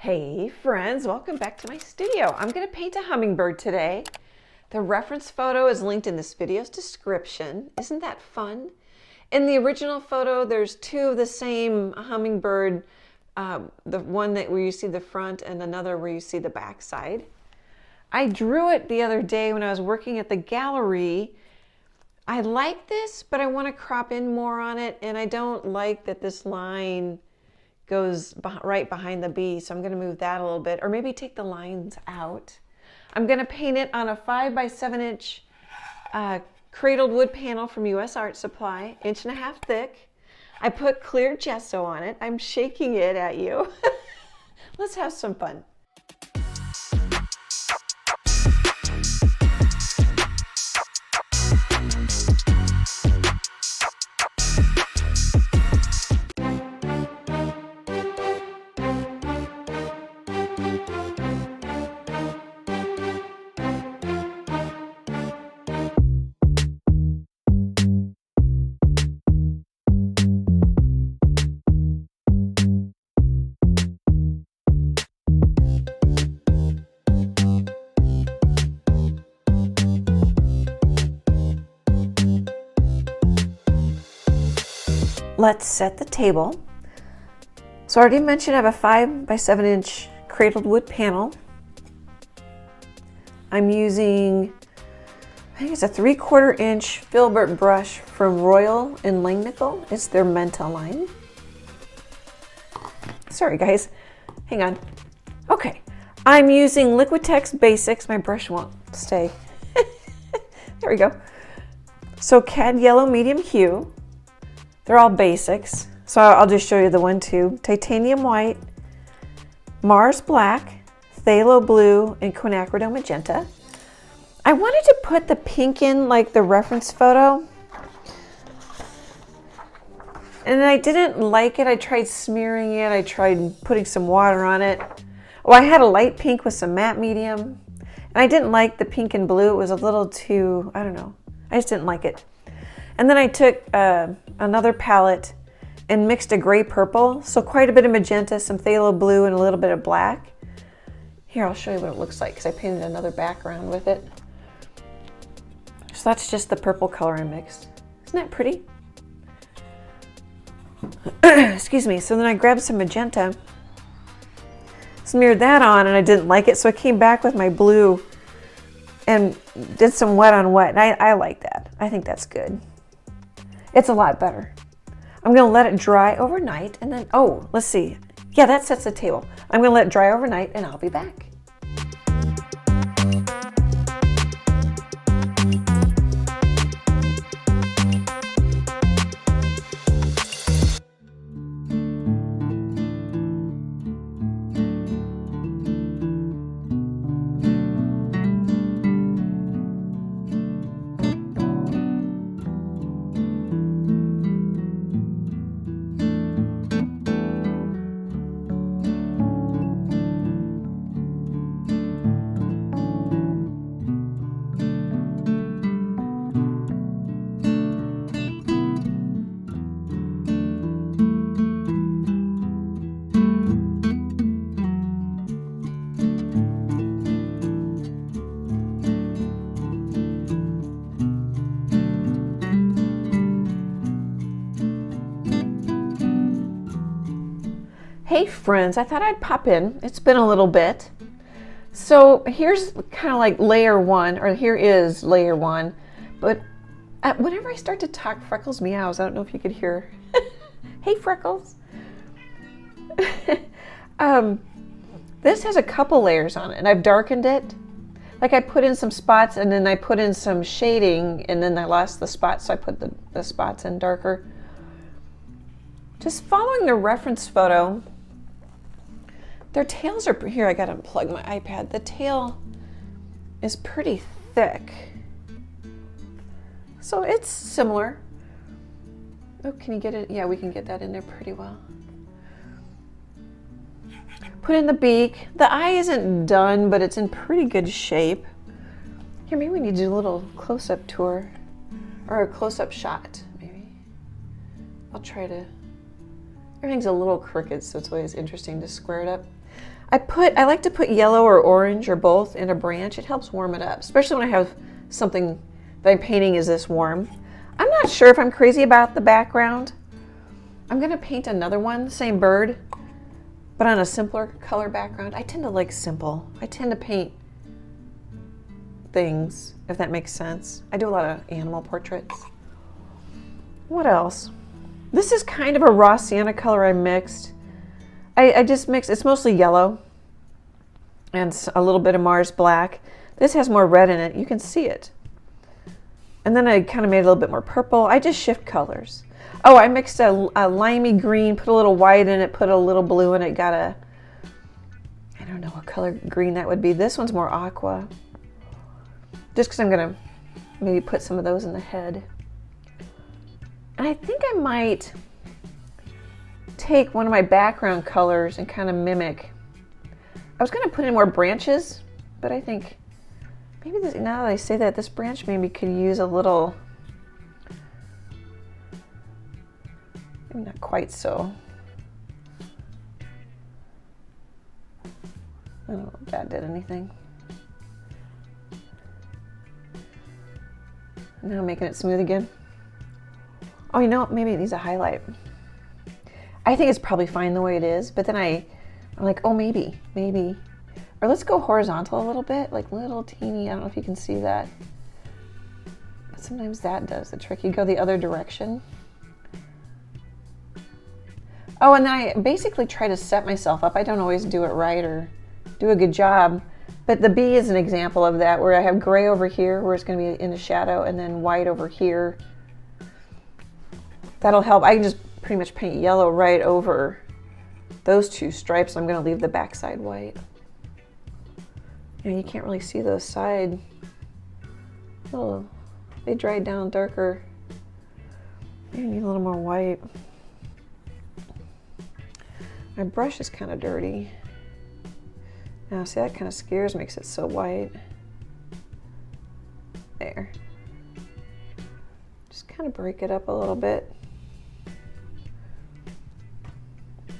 Hey friends, welcome back to my studio. I'm going to paint a hummingbird today. The reference photo is linked in this video's description. Isn't that fun? In the original photo, there's two of the same hummingbird, the one where you see the front and another where you see the back side. I drew it the other day when I was working at the gallery. I like this, but I want to crop in more on it, and I don't like that this line goes right behind the bee, so I'm going to move that a little bit, or maybe take the lines out. I'm going to paint it on a 5x7" cradled wood panel from US Art Supply, 1.5 inches thick. I put clear gesso on it. I'm shaking it at you. Let's have some fun. Let's set the table. So I already mentioned I have a 5x7" cradled wood panel. I'm using, I think it's a 3/4 inch filbert brush from Royal in Langnickel. It's their Menta line. Sorry guys, hang on. Okay, I'm using Liquitex Basics. My brush won't stay. There we go. So Cad Yellow Medium Hue. They're all basics, so I'll just show you the one too. Titanium White, Mars Black, Phthalo Blue, and Quinacridone Magenta. I wanted to put the pink in like the reference photo, and I didn't like it. I tried smearing it. I tried putting some water on it. Oh, I had a light pink with some matte medium, and I didn't like the pink and blue. It was a little too, I don't know. I just didn't like it. And then I took another palette and mixed a gray purple. So quite a bit of magenta, some phthalo blue, and a little bit of black. Here, I'll show you what it looks like because I painted another background with it. So that's just the purple color I mixed. Isn't that pretty? Excuse me. So then I grabbed some magenta, smeared that on, and I didn't like it. So I came back with my blue and did some wet on wet. And I like that. I think that's good. It's a lot better. I'm going to let it dry overnight and then, oh, let's see. Yeah, that sets the table. I'm going to let it dry overnight and I'll be back. Hey friends, I thought I'd pop in. It's been a little bit. So here's kind of like layer one, or here is layer one. But whenever I start to talk, Freckles meows. I don't know if you could hear. Hey Freckles. This has a couple layers on it, and I've darkened it. Like I put in some spots, and then I put in some shading, and then I lost the spots, so I put the spots in darker. Just following the reference photo. Their tails are, here I gotta unplug my iPad. The tail is pretty thick. So it's similar. Oh, can you get it? Yeah, we can get that in there pretty well. Put in the beak. The eye isn't done, but it's in pretty good shape. Here, maybe we need to do a little close-up tour, or a close-up shot, maybe. I'll try to, everything's a little crooked, so it's always interesting to square it up. I like to put yellow or orange or both in a branch. It helps warm it up, especially when I have something that I'm painting is this warm. I'm not sure if I'm crazy about the background. I'm gonna paint another one, same bird, but on a simpler color background. I tend to like simple. I tend to paint things, if that makes sense. I do a lot of animal portraits. What else? This is kind of a raw sienna color I mixed. I just mixed, it's mostly yellow and a little bit of Mars black. This has more red in it, you can see it. And then I kind of made it a little bit more purple. I just shift colors. Oh, I mixed a limey green, put a little white in it, put a little blue in it, got a, I don't know what color green that would be. This one's more aqua. Just because I'm gonna maybe put some of those in the head. And I think I might take one of my background colors and kind of mimic. I was gonna put in more branches, but I think maybe this, now that I say that, this branch maybe could use a little, maybe not quite so. I don't know if that did anything. Now I'm making it smooth again. Oh, you know what? Maybe it needs a highlight. I think it's probably fine the way it is, but then I'm like, oh, maybe. Or let's go horizontal a little bit, like little teeny, I don't know if you can see that. But sometimes that does the trick. You go the other direction. Oh, and then I basically try to set myself up. I don't always do it right or do a good job. But the bee is an example of that, where I have gray over here, where it's going to be in the shadow, and then white over here. That'll help. I can just pretty much paint yellow right over those two stripes. I'm going to leave the backside white. You can't really see those side. Oh, they dried down darker. Maybe need a little more white. My brush is kind of dirty. Now, see, that kind of scares, makes it so white. There. Just kind of break it up a little bit.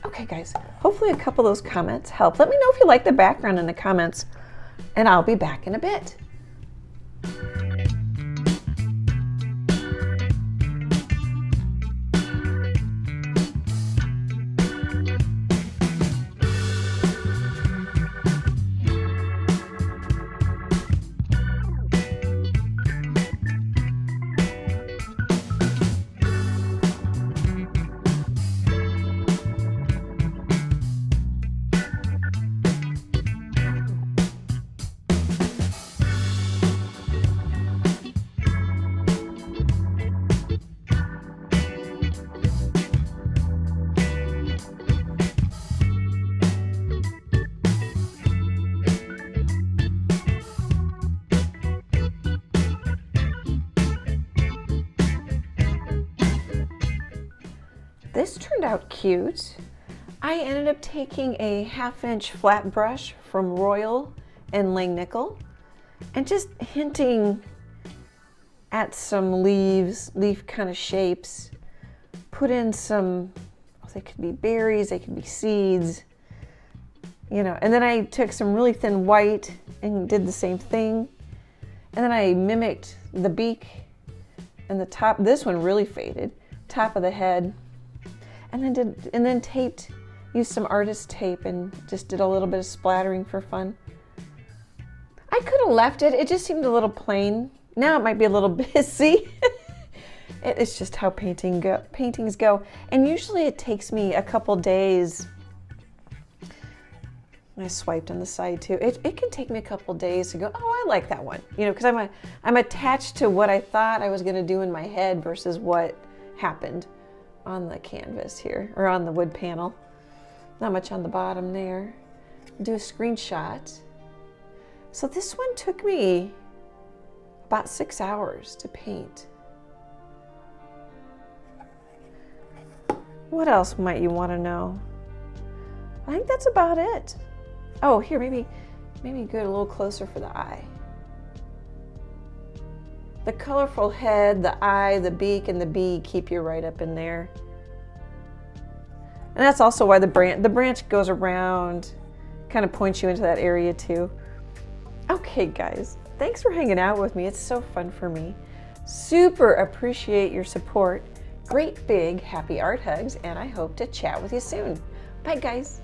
Okay, guys, hopefully a couple of those comments help. Let me know if you like the background in the comments, and I'll be back in a bit. This turned out cute. I ended up taking a 1/2 inch flat brush from Royal and Langnickel and just hinting at some leaf kind of shapes. Put in some, oh, they could be berries, they could be seeds, you know, and then I took some really thin white and did the same thing. And then I mimicked the beak and the top. This one really faded, top of the head. And then taped, used some artist tape and just did a little bit of splattering for fun. I could have left it. It just seemed a little plain. Now it might be a little busy. It's just how paintings go. And usually it takes me a couple days. I swiped on the side too. It can take me a couple days to go, oh, I like that one. You know, because I'm attached to what I thought I was going to do in my head versus what happened on the canvas here, or on the wood panel. Not much on the bottom there. Do a screenshot. So this one took me about 6 hours to paint. What else might you want to know? I think that's about it. Oh, here, maybe go a little closer for the eye. The colorful head, the eye, the beak, and the bee keep you right up in there. And that's also why the branch goes around Kind of points you into that area too. Okay guys, thanks for hanging out with me. It's so fun for me. Super appreciate your support. Great big happy art hugs, and I hope to chat with you soon. Bye guys.